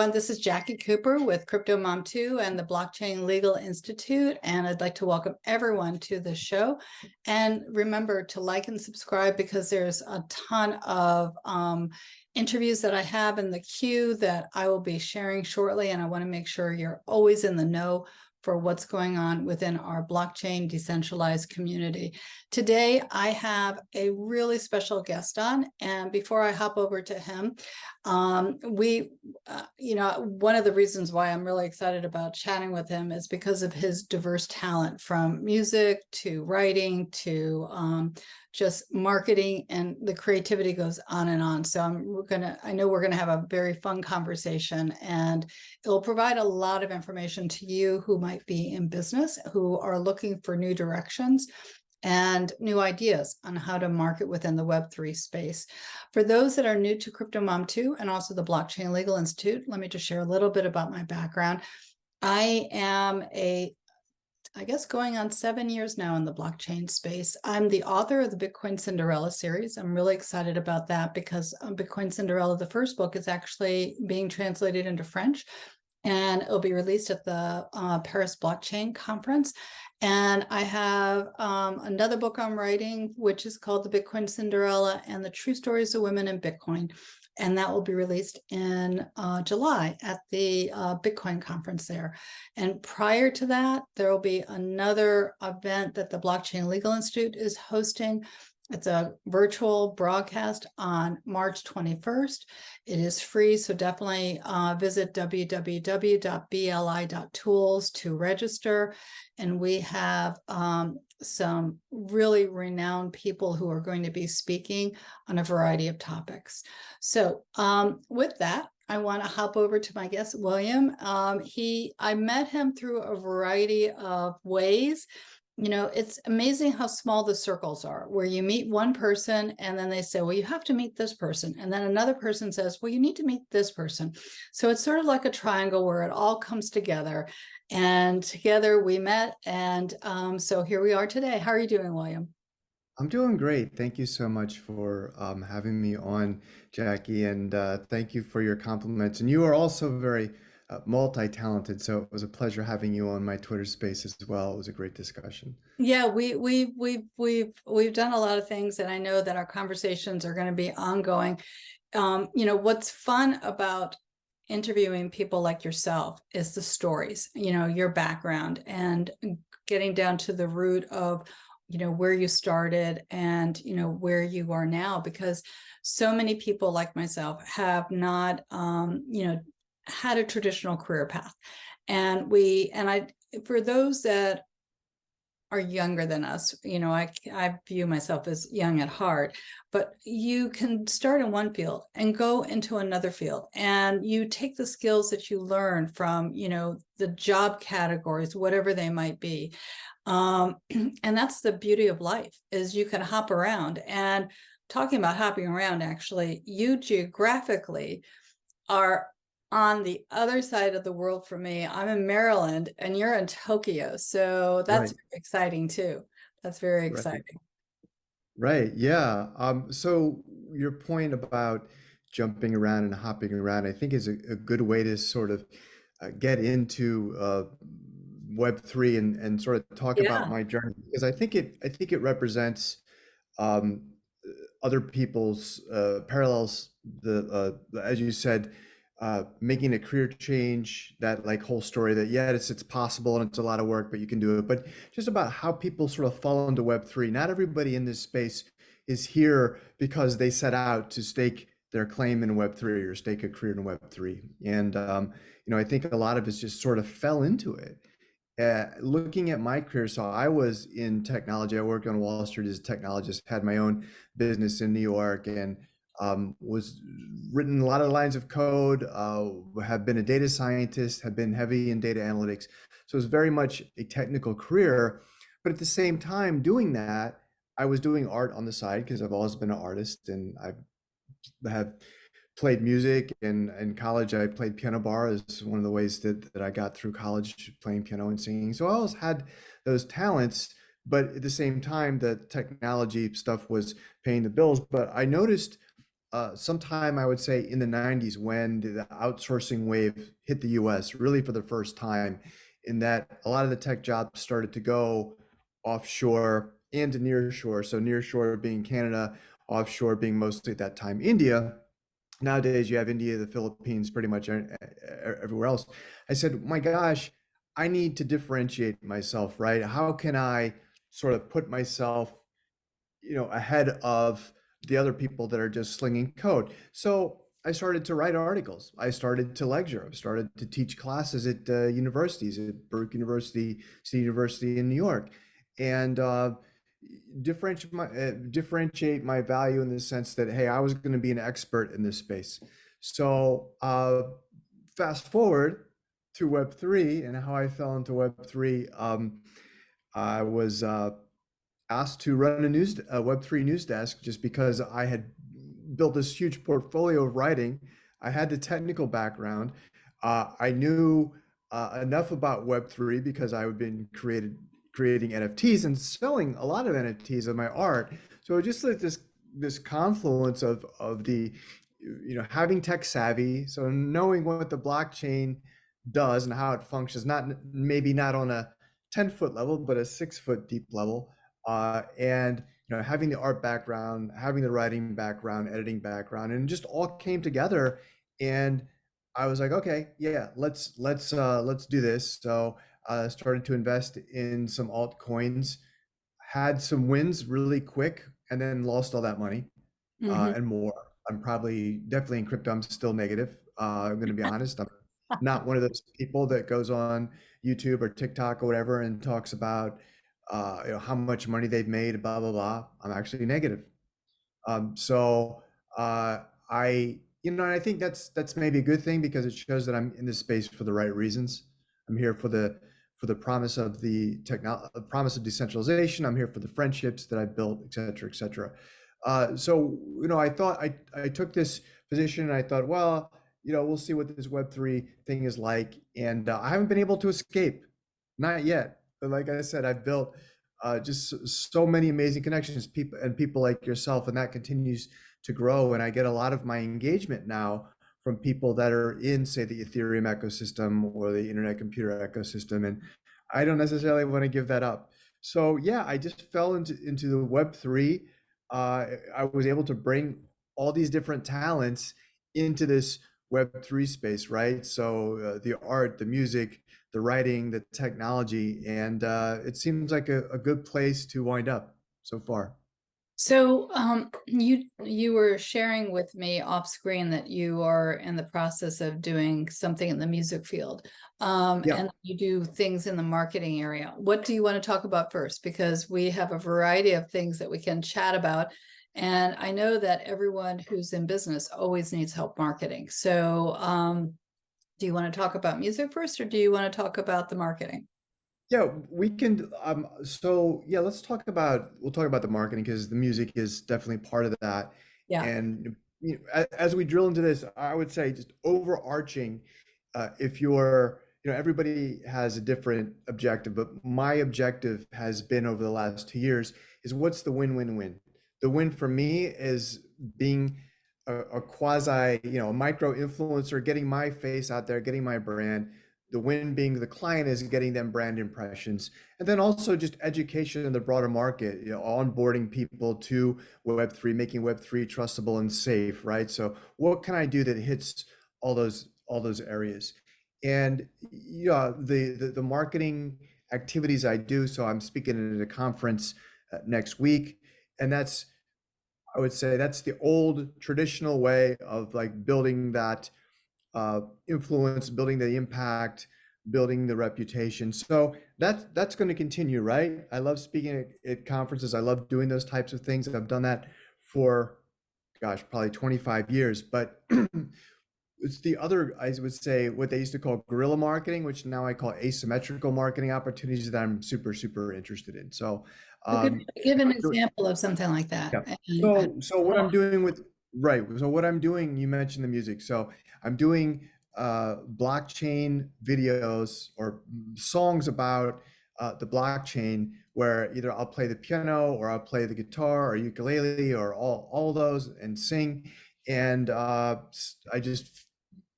everyone. This is Jacqui Cooper with CryptoMom2 and the Blockchain Legal Institute, and I'd like to welcome everyone to the show. And remember to like and subscribe because there's a ton of interviews that I have in the queue that I will be sharing shortly, and I want to make sure you're always in the know for what's going on within our blockchain decentralized community. Today, I have a really special guest on, and before I hop over to him, one of the reasons why I'm really excited about chatting with him is because of his diverse talent, from music to writing to just marketing, and the creativity goes on and on. So I know we're gonna have a very fun conversation, and it will provide a lot of information to you who might be in business, who are looking for new directions and new ideas on how to market within the Web3 space. For those that are new to CryptoMom2 and also the Blockchain Legal Institute, let me just share a little bit about my background. I am I guess going on 7 years now in the blockchain space. I'm the author of the Bitcoin Cinderella series. I'm really excited about that because Bitcoin Cinderella, the first book, is actually being translated into French, and it'll be released at the Paris Blockchain Conference. And I have another book I'm writing, which is called The Bitcoin Cinderella and the True Stories of Women in Bitcoin. And that will be released in July at the Bitcoin conference there. And prior to that, there will be another event that the Blockchain Legal Institute is hosting. It's a virtual broadcast on March 21st. It is free, so definitely visit www.bli.tools to register. And we have some really renowned people who are going to be speaking on a variety of topics. So with that, I want to hop over to my guest, William. I met him through a variety of ways. You know, it's amazing how small the circles are, where you meet one person and then they say, well, you have to meet this person. And then another person says, well, you need to meet this person. So it's sort of like a triangle where it all comes together. And together we met. And so here we are today. How are you doing, William? I'm doing great. Thank you so much for having me on, Jackie, and thank you for your compliments. And you are also very multi-talented, so it was a pleasure having you on my Twitter space as well. It was a great discussion. Yeah, we've done a lot of things, and I know that our conversations are going to be ongoing. What's fun about interviewing people like yourself is the stories, your background, and getting down to the root of, where you started and, where you are now, because so many people like myself have not, had a traditional career path. For those that are younger than us, I view myself as young at heart, but you can start in one field and go into another field, and you take the skills that you learn from, the job categories, whatever they might be. And that's the beauty of life, is you can hop around. And talking about hopping around, actually, you geographically are on the other side of the world from me. I'm in Maryland and you're in Tokyo. So that's Right, exciting too. That's very right, exciting. right. Yeah. So your point about jumping around and hopping around, I think is a good way to sort of get into Web3 and sort of talk about Yeah. my journey, because I think it represents um, other people's parallels. As you said, making a career change, that like whole story that yeah, it's possible and it's a lot of work, but you can do it. But just about how people sort of fall into Web3. Not everybody in this space is here because they set out to stake their claim in Web3 or stake a career in Web3. And I think a lot of us just sort of fell into it. Looking at my career, so I was in technology. I worked on Wall Street as a technologist, had my own business in New York, and was written a lot of lines of code, have been a data scientist, have been heavy in data analytics. So it was very much a technical career. But at the same time doing that, I was doing art on the side because I've always been an artist, and I have played music. In college, I played piano bar as one of the ways that I got through college, playing piano and singing. So I always had those talents, but at the same time, the technology stuff was paying the bills. But I noticed sometime I would say in the 90s when the outsourcing wave hit the US really for the first time, in that a lot of the tech jobs started to go offshore and to nearshore. So nearshore being Canada, offshore being mostly at that time India. Nowadays you have India, the Philippines, pretty much everywhere else. I said, my gosh, I need to differentiate myself, right? How can I sort of put myself, ahead of the other people that are just slinging code? So I started to write articles. I started to lecture. I started to teach classes at universities, at Burke University, City University in New York, and differentiate my value in the sense that, hey, I was going to be an expert in this space. So fast forward to Web3 and how I fell into Web3. I was asked to run a Web3 news desk just because I had built this huge portfolio of writing. I had the technical background. I knew enough about Web3 because I had been creating NFTs and selling a lot of NFTs of my art. So just like this confluence of the, having tech savvy, so knowing what the blockchain does and how it functions, maybe not on a 10-foot level, but a 6-foot deep level, and having the art background, having the writing background, editing background, and it just all came together. And I was like, okay, yeah, let's do this. So started to invest in some altcoins, had some wins really quick, and then lost all that money Mhm. and more. I'm definitely in crypto. I'm still negative. I'm going to be honest. I'm not one of those people that goes on YouTube or TikTok or whatever and talks about how much money they've made, blah blah blah. I'm actually negative. So and I think that's maybe a good thing because it shows that I'm in this space for the right reasons. I'm here for the promise of promise of decentralization. I'm here for the friendships that I built, et cetera, et cetera. So I thought I took this position and I thought, well, we'll see what this Web3 thing is like, and I haven't been able to escape, not yet. But like I said, I've built just so many amazing connections, people like yourself, and that continues to grow. And I get a lot of my engagement now from people that are in, say, the Ethereum ecosystem or the Internet Computer ecosystem, and I don't necessarily want to give that up. So yeah, I just fell into the Web3. I was able to bring all these different talents into this Web3 space, right? So the art, the music, the writing, the technology, and it seems like a good place to wind up so far. So you were sharing with me off screen that you are in the process of doing something in the music field, Yeah. and you do things in the marketing area. What do you want to talk about first? Because we have a variety of things that we can chat about, and I know that everyone who's in business always needs help marketing. So do you want to talk about music first, or do you want to talk about the marketing? Yeah, we can. So yeah, we'll talk about the marketing because the music is definitely part of that. Yeah. And as we drill into this, I would say just overarching, if you're, everybody has a different objective, but my objective has been over the last 2 years is what's the win-win-win? The win for me is being a quasi, a micro influencer, getting my face out there, getting my brand. The win being the client is getting them brand impressions, and then also just education in the broader market, onboarding people to Web3, making Web3 trustable and safe, right? So what can I do that hits all those areas? And yeah, the marketing activities I do. So I'm speaking at a conference next week, and I would say that's the old traditional way of like building that influence, building the impact, building the reputation. So that's going to continue, right? I love speaking at conferences. I love doing those types of things. I've done that for, gosh, probably 25 years. But it's the other, I would say, what they used to call guerrilla marketing, which now I call asymmetrical marketing opportunities that I'm super, super interested in. So So give an so example of something like that. yeah. And So what I'm doing right. So what I'm doing, you mentioned the music. So I'm doing blockchain videos or songs about the blockchain where either I'll play the piano or I'll play the guitar or ukulele or all those and sing. And I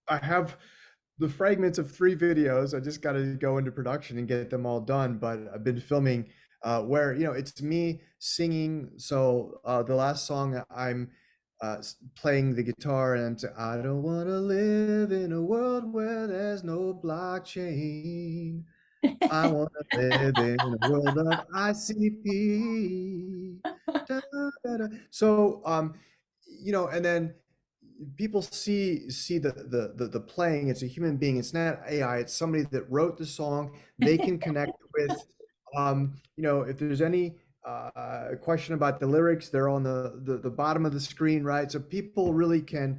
have the fragments of 3 videos. I just got to go into production and get them all done. But I've been filming where, it's me singing. So the last song, I'm playing the guitar and I'm saying, I don't want to live in a world where there's no blockchain. I want to live in a world of ICP. Da, da, da. So, and then people see the playing. It's a human being. It's not AI. It's somebody that wrote the song. They can connect with, if there's any question about the lyrics, they're on the bottom of the screen, right? So people really can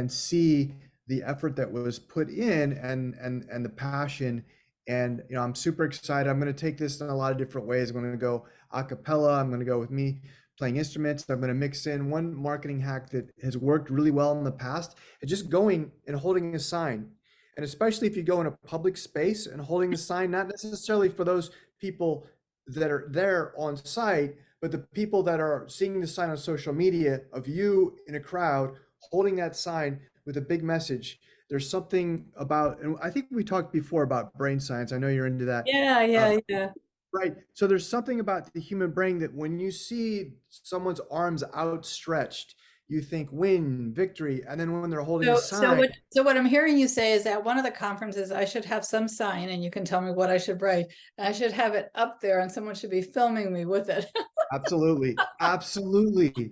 see the effort that was put in and the passion. And I'm super excited. I'm going to take this in a lot of different ways. I'm going to go a cappella. I'm going to go with me playing instruments. I'm going to mix in one marketing hack that has worked really well in the past, and just going and holding a sign. And especially if you go in a public space and holding the sign, not necessarily for those people that are there on site, but the people that are seeing the sign on social media of you in a crowd holding that sign with a big message. There's something about, and I think we talked before about brain science. I know you're into that. Yeah, Uh, yeah. Right. So there's something about the human brain that when you see someone's arms outstretched, you think win, victory. And then when they're holding a sign, So what I'm hearing you say is that one of the conferences I should have some sign, and you can tell me what I should write. I should have it up there and someone should be filming me with it. absolutely, absolutely.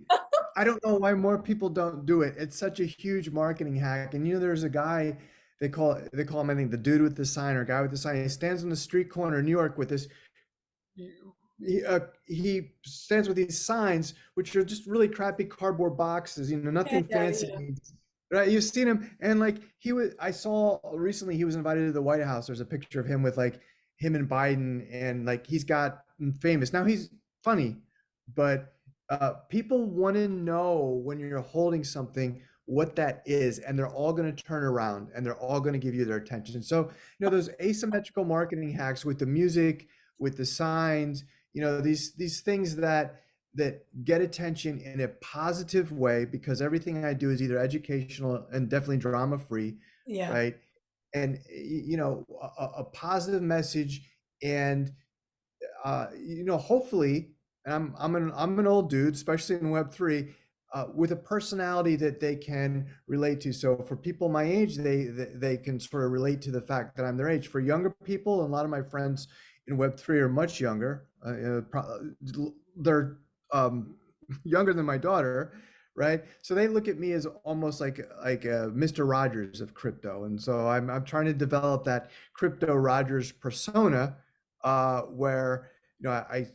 I don't know why more people don't do it. It's such a huge marketing hack. And there's a guy they call him, I think, the dude with the sign, or guy with the sign. He stands on the street corner in New York with this. He stands with these signs, which are just really crappy cardboard boxes, Yeah, nothing yeah, fancy. yeah. Right? You've seen him, and like I saw recently he was invited to the White House. There's a picture of him with like him and Biden, and like he's got famous. Now he's funny, but people want to know when you're holding something what that is, and they're all going to turn around and they're all going to give you their attention. So, those asymmetrical marketing hacks with the music, with the signs, these things that get attention in a positive way, because everything I do is either educational and definitely drama free, Yeah. right? And a positive message, and hopefully, and I'm an old dude, especially in Web3, with a personality that they can relate to. So for people my age, they can sort of relate to the fact that I'm their age. For younger people, and a lot of my friends in Web3 are much younger. They're younger than my daughter, right? So they look at me as almost like Mr. Rogers of crypto, and so I'm trying to develop that crypto Rogers persona, where I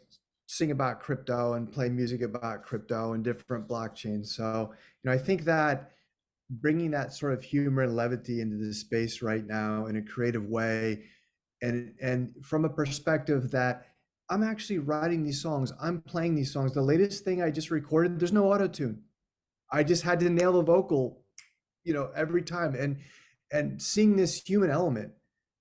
sing about crypto and play music about crypto and different blockchains. So I think that bringing that sort of humor and levity into the space right now in a creative way, and from a perspective that I'm actually writing these songs, I'm playing these songs. The latest thing I just recorded, there's no auto tune. I just had to nail the vocal, every time, and seeing this human element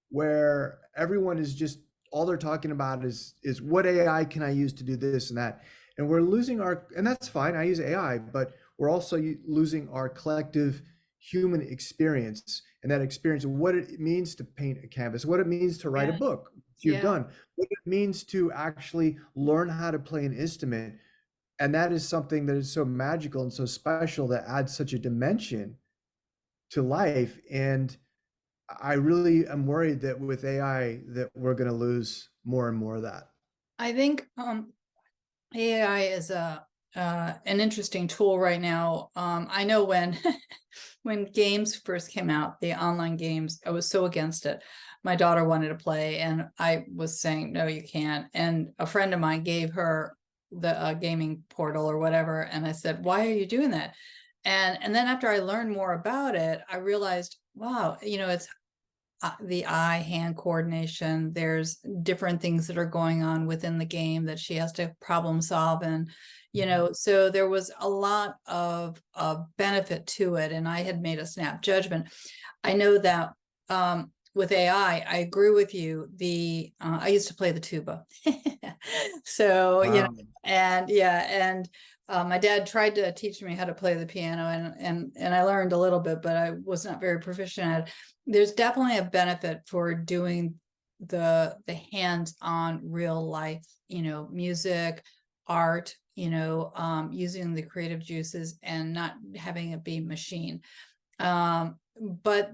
where everyone is just, all they're talking about is what AI can I use to do this and that. And we're losing and that's fine. I use AI, but we're also losing our collective human experience, and that experience of what it means to paint a canvas, what it means to write a Yeah. book, if you've Yeah. done, what it means to actually learn how to play an instrument. And that is something that is so magical and so special, that adds such a dimension to life. And I really am worried that with AI that we're going to lose more and more of that. I think AI is an interesting tool right now. I know when when games first came out, the online games, I was so against it. My daughter wanted to play, and I was saying, no, you can't. And a friend of mine gave her the gaming portal or whatever, and I said, why are you doing that? And then after I learned more about it, I realized, wow, it's the eye-hand coordination. There's different things that are going on within the game that she has to problem solve, and so there was a lot of benefit to it, and I had made a snap judgment. I know that with AI, I agree with you. I used to play the tuba. So, Wow. and yeah, and my dad tried to teach me how to play the piano, and I learned a little bit, but I was not very proficient at it. There's definitely a benefit for doing the hands-on real life, music, art, using the creative juices and not having it be machine. But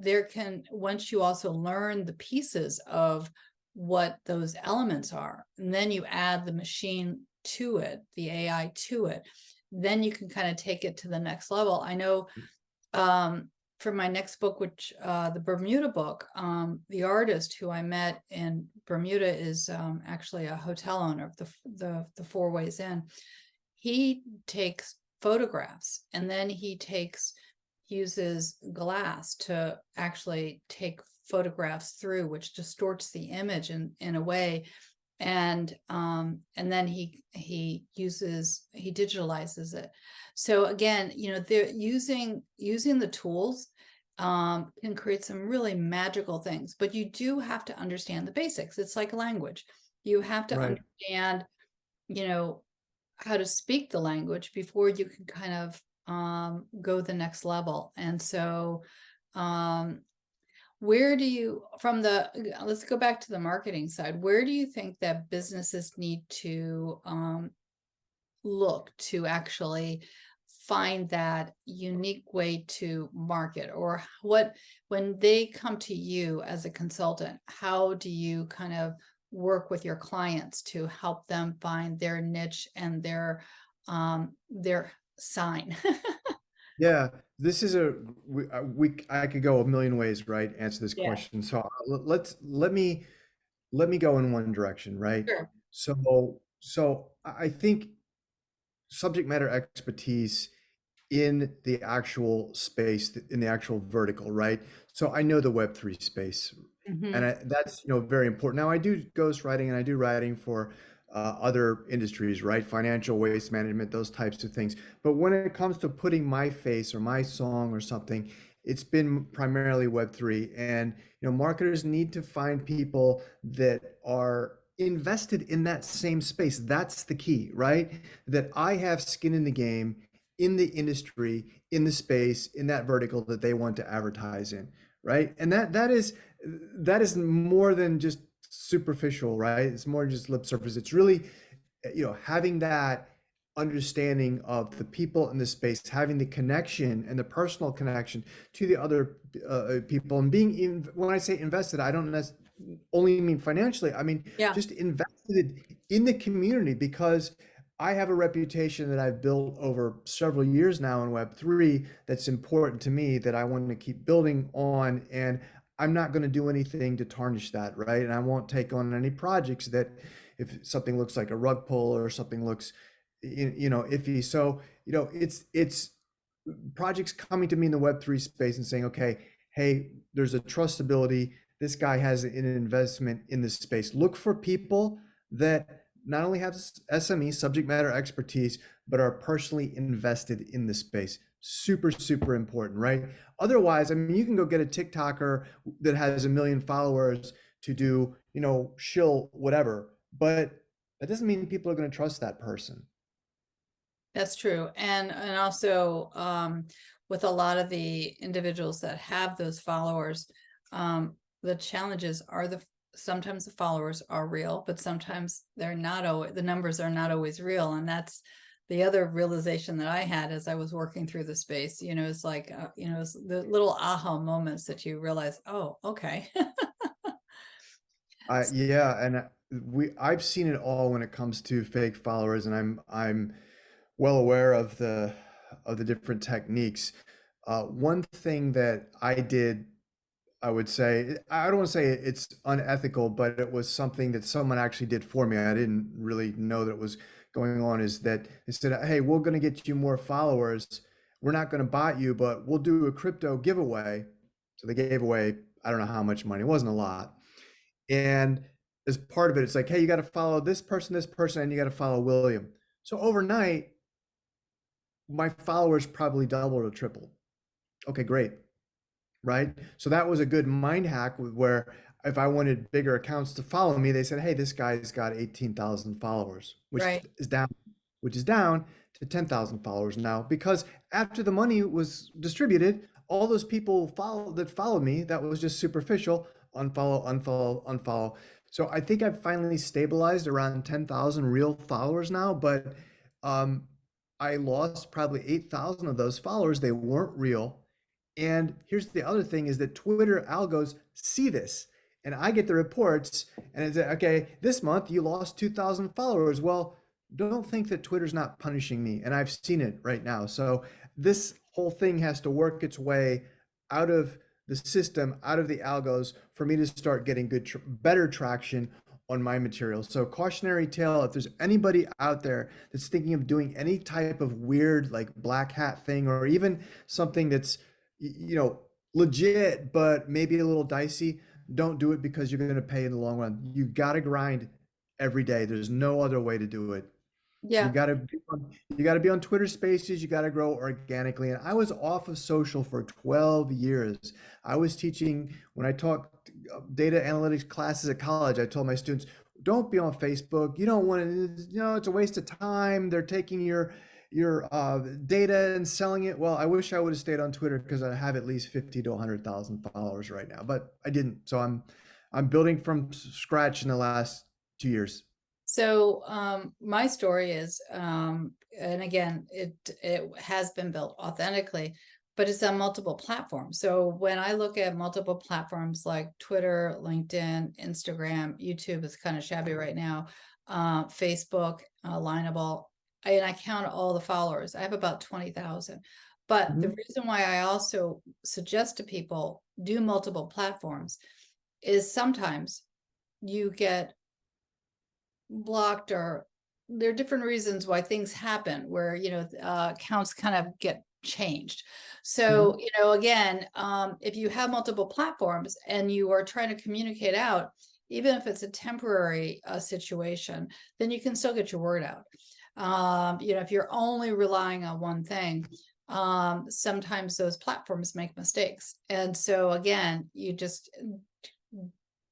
once you also learn the pieces of what those elements are, and then you add the machine to it, the AI to it, then you can kind of take it to the next level. I know for my next book, which the Bermuda book, the artist who I met in Bermuda is actually a hotel owner of the Four Ways Inn. He takes photographs, and then he uses glass to actually take photographs through, which distorts the image in a way. And then he digitalizes it. So again, they're using the tools can create some really magical things, but you do have to understand the basics. It's like a language. You have to Right. understand, how to speak the language before you can kind of go the next level. And so where do you, let's go back to the marketing side, where do you think that businesses need to look to actually find that unique way to market? Or when they come to you as a consultant, how do you kind of work with your clients to help them find their niche and their sign? Yeah, this is I could go a million ways, right? Answer this Yeah, question. So let me go in one direction, right? sure. So I think subject matter expertise in the actual space, in the actual vertical, right? So I know the Web3 space, and Hmm. that's very important. Now I do ghostwriting and I do writing for other industries, right? Financial, waste management, those types of things. But when it comes to putting my face or my song or something, it's been primarily Web3, and marketers need to find people that are invested in that same space. That's the key, right? That I have skin in the game, in the industry, in the space, in that vertical that they want to advertise in, right? And that is more than just superficial, right? It's more than just lip service. It's really, having that understanding of the people in the space, having the connection and the personal connection to the other people, and when I say invested, I don't only mean financially. I mean Yeah. just invested in the community, because I have a reputation that I've built over several years now in Web3 that's important to me, that I want to keep building on, and I'm not going to do anything to tarnish that, right? And I won't take on any projects that, if something looks like a rug pull or something looks, iffy. So, it's projects coming to me in the Web3 space and saying, okay, hey, there's a trustability. This guy has an investment in this space. Look for people that not only have SME subject matter expertise, but are personally invested in the space. Super, super important, right? Otherwise, I mean, you can go get a TikToker that has 1 million followers to do, shill whatever, but that doesn't mean people are going to trust that person. That's true. And also with a lot of the individuals that have those followers, the challenges are sometimes the followers are real, but sometimes they're not always, the numbers are not always real. And that's the other realization that I had as I was working through the space. It's like it's the little aha moments that you realize, oh, okay. Yeah, and I've seen it all when it comes to fake followers, and I'm well aware of the different techniques. One thing that I did, I would say, I don't want to say it's unethical, but it was something that someone actually did for me. I didn't really know that it was going on, is that they said, hey, we're going to get you more followers. We're not going to bot you, but we'll do a crypto giveaway. So they gave away, I don't know how much money. It wasn't a lot. And as part of it, it's like, hey, you got to follow this person, and you got to follow William. So overnight, my followers probably doubled or tripled. Okay, great. right? So that was a good mind hack where if I wanted bigger accounts to follow me, they said, "Hey, this guy's got 18,000 followers," Right. which is down to 10,000 followers now because after the money was distributed, all those people that followed me that was just superficial, unfollow, unfollow, unfollow. So I think I've finally stabilized around 10,000 real followers now, but um, I lost probably 8,000 of those followers. They weren't real. And here's the other thing is that Twitter algos see this. And I get the reports and it's okay, this month you lost 2,000 followers. Well, don't think that Twitter's not punishing me. And I've seen it right now. So this whole thing has to work its way out of the system, out of the algos for me to start getting better traction on my material. So cautionary tale, if there's anybody out there that's thinking of doing any type of weird like black hat thing or even something that's legit, but maybe a little dicey, don't do it because you're going to pay in the long run. You got to grind every day. There's no other way to do it. You Yeah. got to you got to be on Twitter Spaces. You got to grow organically. And I was off of social for 12 years. I was teaching when I taught data analytics classes at college. I told my students, don't be on Facebook. You don't want to. It's a waste of time. They're taking your data and selling it. Well, I wish I would have stayed on Twitter because I have at least 50 to 100,000 followers right now, but I didn't. So I'm building from scratch in the last 2 years. So my story is, and again, it has been built authentically, but it's on multiple platforms. So when I look at multiple platforms like Twitter, LinkedIn, Instagram, YouTube is kind of shabby right now, Facebook, Lineable, and I count all the followers. I have about 20,000. But the Mhm. reason why I also suggest to people do multiple platforms is sometimes you get blocked, or there are different reasons why things happen where accounts kind of get changed. So Mhm. again, if you have multiple platforms and you are trying to communicate out, even if it's a temporary situation, then you can still get your word out. If you're only relying on one thing, sometimes those platforms make mistakes, and so again, you just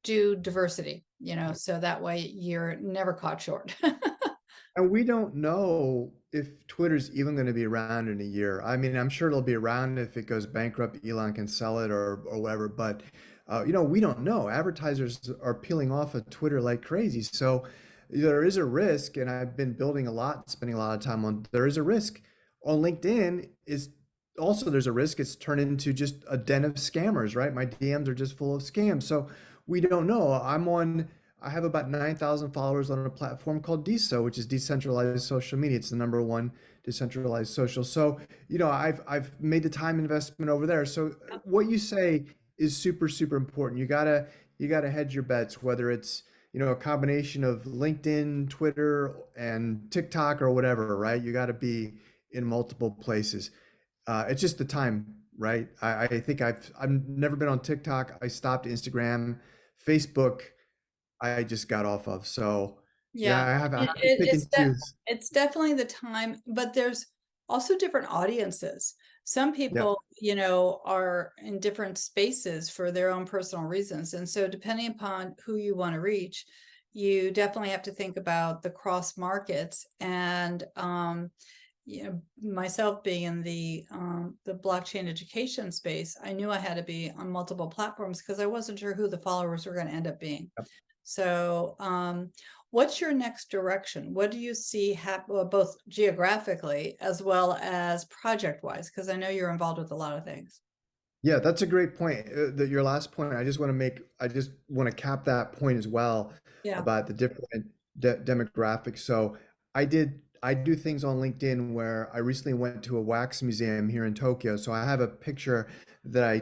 do diversity, so that way you're never caught short. And we don't know if Twitter's even going to be around in a year. I mean, I'm sure it'll be around if it goes bankrupt, Elon can sell it or whatever. But we don't know. Advertisers are peeling off of Twitter like crazy. So there is a risk, and I've been building a lot, spending a lot of time on. There is a risk on LinkedIn. Is also there's a risk it's turned into just a den of scammers, right? My DMs are just full of scams. So we don't know. I have about 9,000 followers on a platform called DeSo, which is decentralized social media. It's the number one decentralized social. So, I've made the time investment over there. So what you say is super, super important. You gotta hedge your bets, whether it's, a combination of LinkedIn, Twitter, and TikTok or whatever, right? You gotta be in multiple places. It's just the time, right? I think I've never been on TikTok. I stopped Instagram, Facebook. I just got off of. So yeah, Yeah, I it, have to it, pick it's and that choose. it's definitely the time, but there's also different audiences. Some Yeah. people, are in different spaces for their own personal reasons. And so depending upon who you want to reach, you definitely have to think about the cross markets. And myself being in the blockchain education space, I knew I had to be on multiple platforms because I wasn't sure who the followers were going to end up being. So, what's your next direction? What do you see happen, both geographically as well as project wise? Because I know you're involved with a lot of things. Yeah, that's a great point. That your last point, I just want to cap that point as well Yeah. about the different demographics. So I do things on LinkedIn where I recently went to a wax museum here in Tokyo. So I have a picture that I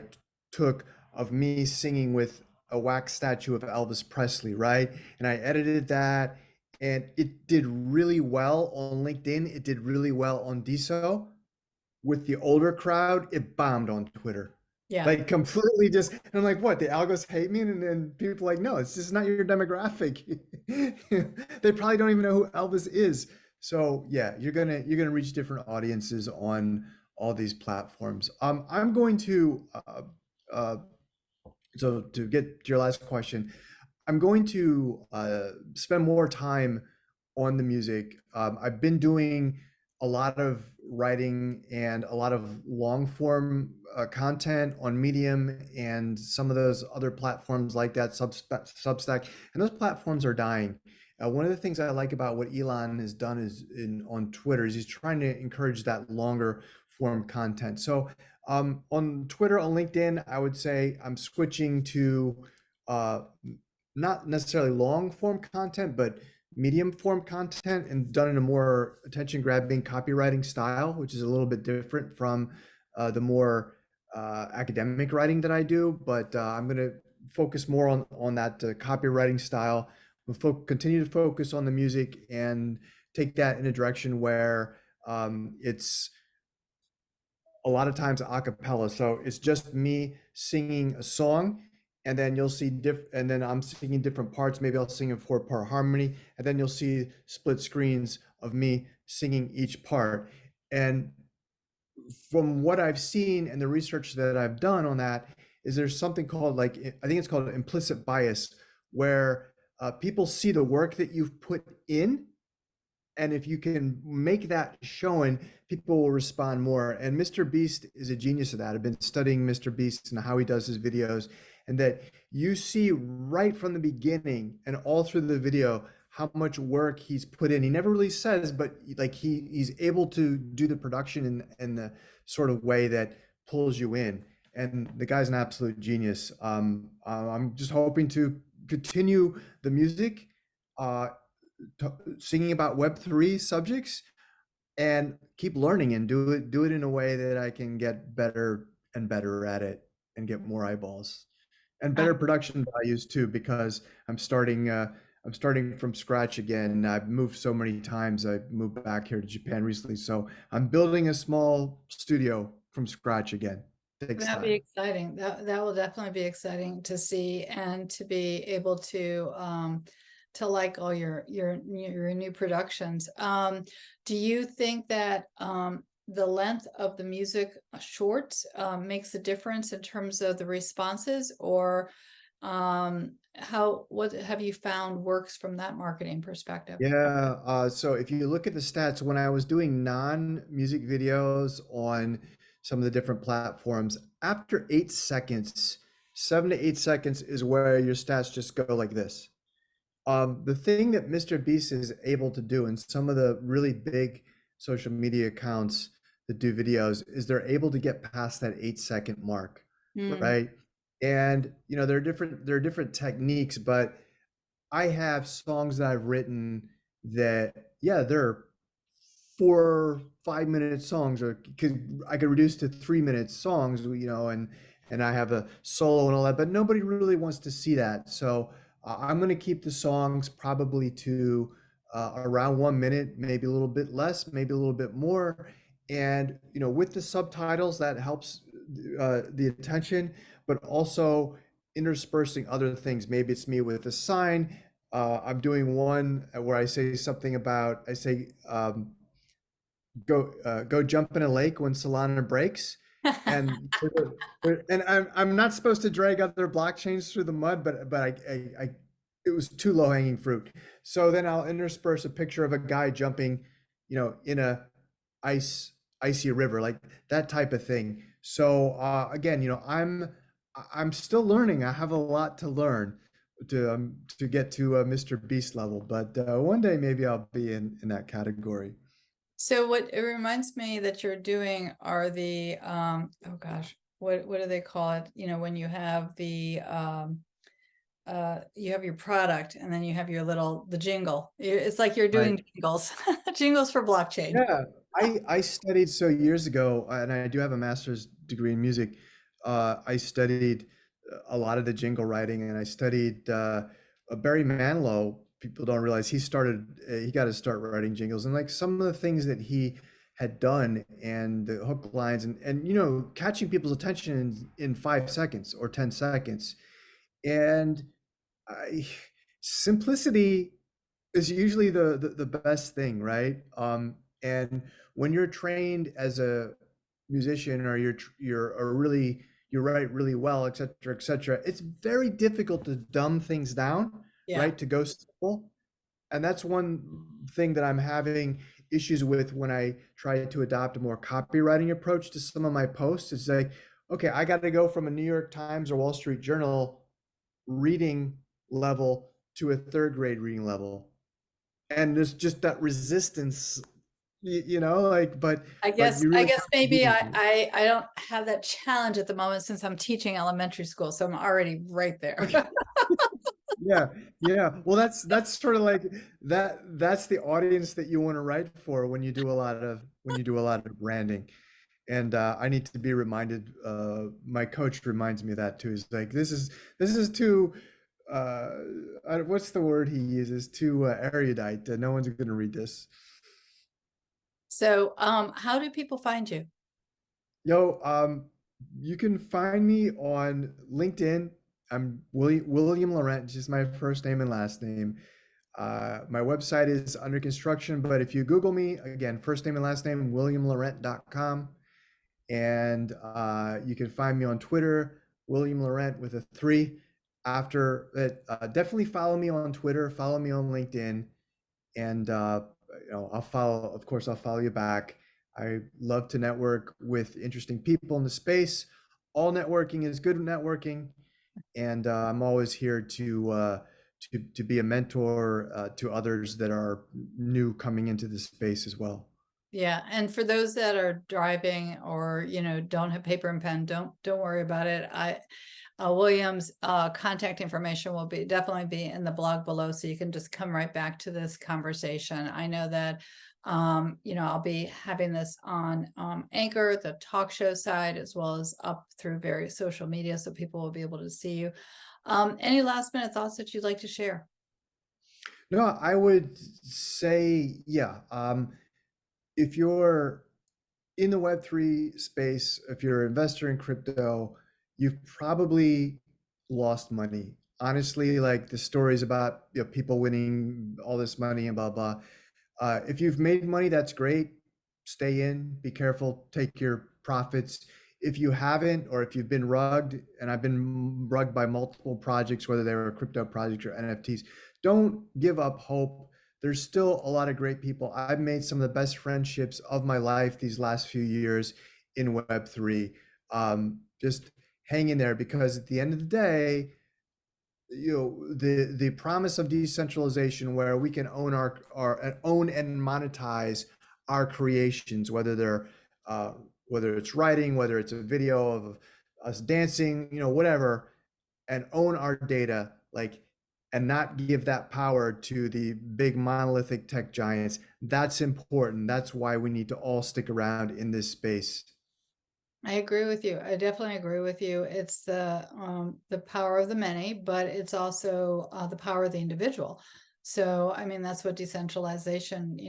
took of me singing with a wax statue of Elvis Presley, right? And I edited that and it did really well on LinkedIn. It did really well on DeSo. With the older crowd, it bombed on Twitter. Yeah. Like completely just, and I'm like, what? The algos hate me? And then people are like, no, it's just not your demographic. They probably don't even know who Elvis is. So yeah, you're gonna reach different audiences on all these platforms. I'm going to so to get to your last question, I'm going to spend more time on the music. I've been doing a lot of writing and a lot of long form content on Medium and some of those other platforms like that, Substack, and those platforms are dying. One of the things I like about what Elon has done is on Twitter is he's trying to encourage that longer form content. So on Twitter, on LinkedIn, I would say I'm switching to uh, not necessarily long form content, but medium form content and done in a more attention grabbing copywriting style, which is a little bit different from the more academic writing that I do. But I'm going to focus more on that copywriting style. Continue to focus on the music and take that in a direction where it's a lot of times a cappella. So it's just me singing a song, and then you'll see and then I'm singing different parts. Maybe I'll sing a 4-part harmony, and then you'll see split screens of me singing each part. And from what I've seen and the research that I've done on that, is there's something called, like, I think it's called implicit bias, where people see the work that you've put in, and if you can make that showing, people will respond more. And Mr. Beast is a genius of that. I've been studying Mr. Beast and how he does his videos, and that you see right from the beginning and all through the video how much work he's put in. He never really says, but like he's able to do the production in the sort of way that pulls you in. And the guy's an absolute genius. I'm just hoping to continue the music. Singing about Web3 subjects, and keep learning and do it in a way that I can get better and better at it and get more eyeballs and better production values too, because I'm starting from scratch again. I've moved so many times. I moved back here to Japan recently, so I'm building a small studio from scratch again. Takes That'd be time. exciting. That will definitely be exciting to see and to be able to like all your new productions. Do you think that the length of the music shorts makes a difference in terms of the responses, or what have you found works from that marketing perspective? Yeah, so if you look at the stats, when I was doing non-music videos on some of the different platforms, after 8 seconds, 7 to 8 seconds is where your stats just go like this. The thing that Mr. Beast is able to do, and some of the really big social media accounts that do videos, is they're able to get past that 8 second mark, Mm, right? And there are different techniques, but I have songs that I've written that, yeah, they're 4 5 minute songs, or I could reduce to 3 minute songs, and I have a solo and all that, but nobody really wants to see that. So I'm going to keep the songs probably to around 1 minute, maybe a little bit less, maybe a little bit more. And with the subtitles, that helps the attention, but also interspersing other things. Maybe it's me with a sign. I'm doing one where I say something about, I say, go jump in a lake when Solana breaks. And I'm not supposed to drag other blockchains through the mud, but I it was too low hanging fruit. So then I'll intersperse a picture of a guy jumping, in a ice icy river, like that type of thing. So again, I'm still learning. I have a lot to learn to get to Mr. Beast level, but one day maybe I'll be in that category. So what it reminds me that you're doing are the oh gosh, what do they call it? When you have the you have your product and then you have the jingle. It's like you're Right. doing jingles, jingles for blockchain. Yeah, I studied so years ago, and I do have a master's degree in music. I studied a lot of the jingle writing, and I studied Barry Manilow. People don't realize he got to start writing jingles, and like some of the things that he had done, and the hook lines, and catching people's attention in 5 seconds or 10 seconds, and I, simplicity is usually the best thing, right? And when you're trained as a musician, or you're a really you write really well, et cetera, et cetera. It's very difficult to dumb things down, Yeah. right? To go simple. And that's one thing that I'm having issues with when I try to adopt a more copywriting approach to some of my posts. It's like, okay, I got to go from a New York Times or Wall Street Journal reading level to a third grade reading level. And there's just that resistance, you know, like, but you I really guess have to maybe be. I don't have that challenge at the moment since I'm teaching elementary school, so I'm already right there. Okay. Yeah, yeah. Well, that's sort of like that's the audience that you want to write for when you do a lot of branding. And I need to be reminded. My coach reminds me of that too. He's like, this is too. What's the word he uses? Too erudite. No one's going to read this. So, how do people find you? Yo, you can find me on LinkedIn. I'm William Laurent, just my first name and last name. My website is under construction, but if you Google me, again, first name and last name, williamlaurent.com. And you can find me on Twitter, William Laurent with a 3. After that, definitely follow me on Twitter, follow me on LinkedIn, and I'll follow. Of course, I'll follow you back. I love to network with interesting people in the space. All networking is good networking, and I'm always here to be a mentor to others that are new coming into this space as well. Yeah, and for those that are driving or don't have paper and pen, don't worry about it. William's contact information will definitely be in the blog below, so you can just come right back to this conversation. I know that I'll be having this on Anchor, the talk show side, as well as up through various social media, so people will be able to see you. Any last minute thoughts that you'd like to share? No, I would say, yeah. If you're in the Web3 space, if you're an investor in crypto, you've probably lost money. Honestly, like the stories about people winning all this money and blah blah. If you've made money, that's great. Stay in, be careful, take your profits. If you haven't, or if you've been rugged, and I've been rugged by multiple projects, whether they were crypto projects or NFTs, don't give up hope. There's still a lot of great people. I've made some of the best friendships of my life these last few years in Web3. Just hang in there, because at the end of the day, the promise of decentralization, where we can own and monetize our creations, whether it's writing, whether it's a video of us dancing, whatever, and own our data, like, and not give that power to the big monolithic tech giants. That's important. That's why we need to all stick around in this space. I agree with you. I definitely agree with you. It's the power of the many, but it's also the power of the individual. So, I mean, that's what decentralization,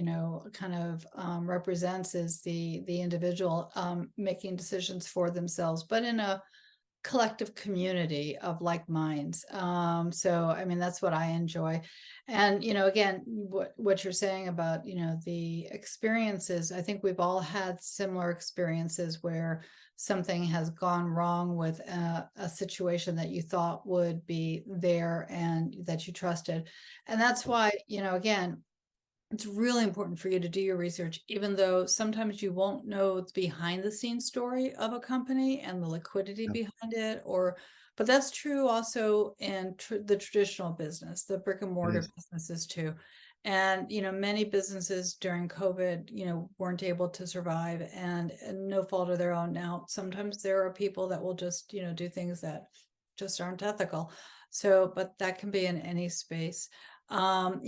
kind of represents, is the individual making decisions for themselves, but in a collective community of like minds. So I mean, that's what I enjoy. And again, what you're saying about the experiences, I think we've all had similar experiences where something has gone wrong with a situation that you thought would be there and that you trusted. And that's why, again, it's really important for you to do your research, even though sometimes you won't know the behind the scenes story of a company and the liquidity behind it, but that's true also in the traditional business, the brick and It mortar is. businesses too. And many businesses during COVID weren't able to survive, and no fault of their own. Now sometimes there are people that will just do things that just aren't ethical, so but that can be in any space. And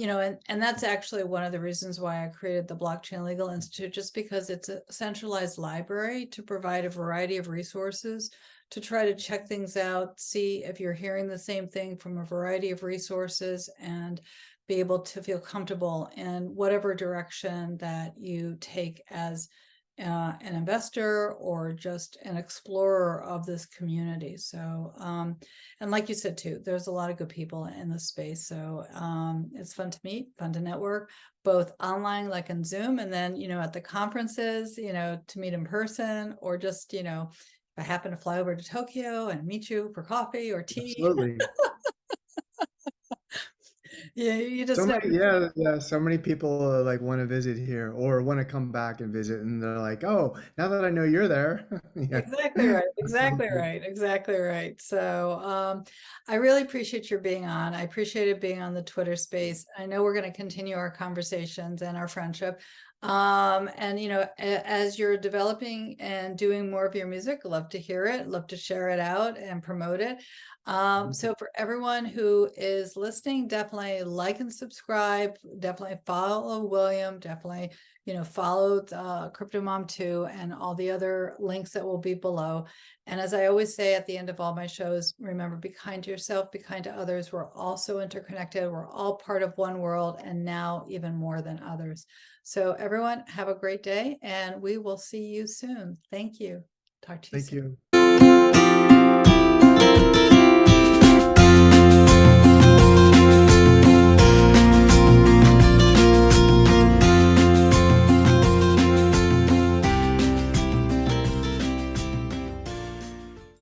that's actually one of the reasons why I created the Blockchain Legal Institute, just because it's a centralized library to provide a variety of resources to try to check things out, see if you're hearing the same thing from a variety of resources, and be able to feel comfortable in whatever direction that you take as an investor or just an explorer of this community. So, and like you said too, there's a lot of good people in this space. So it's fun to meet, fun to network, both online, like in Zoom, and then, at the conferences, to meet in person, or just, I happen to fly over to Tokyo and meet you for coffee or tea. Absolutely. Yeah, you So just never. many, yeah, yeah. So many people like want to visit here or want to come back and visit, and they're like, "Oh, now that I know you're there." Yeah, Exactly right. Exactly absolutely. right. Exactly right. So I really appreciate your being on. I appreciated being on the Twitter space. I know we're going to continue our conversations and our friendship. And you know, as you're developing and doing more of your music, love to hear it, love to share it out and promote it. So for everyone who is listening, definitely like and subscribe, definitely follow William, definitely, you know, follow CryptoMom2 and all the other links that will be below. And as I always say at the end of all my shows, remember, be kind to yourself, be kind to others. We're all so interconnected. We're all part of one world, and now even more than others. So everyone, have a great day, and we will see you soon. Thank you. Talk to you Thank soon. you.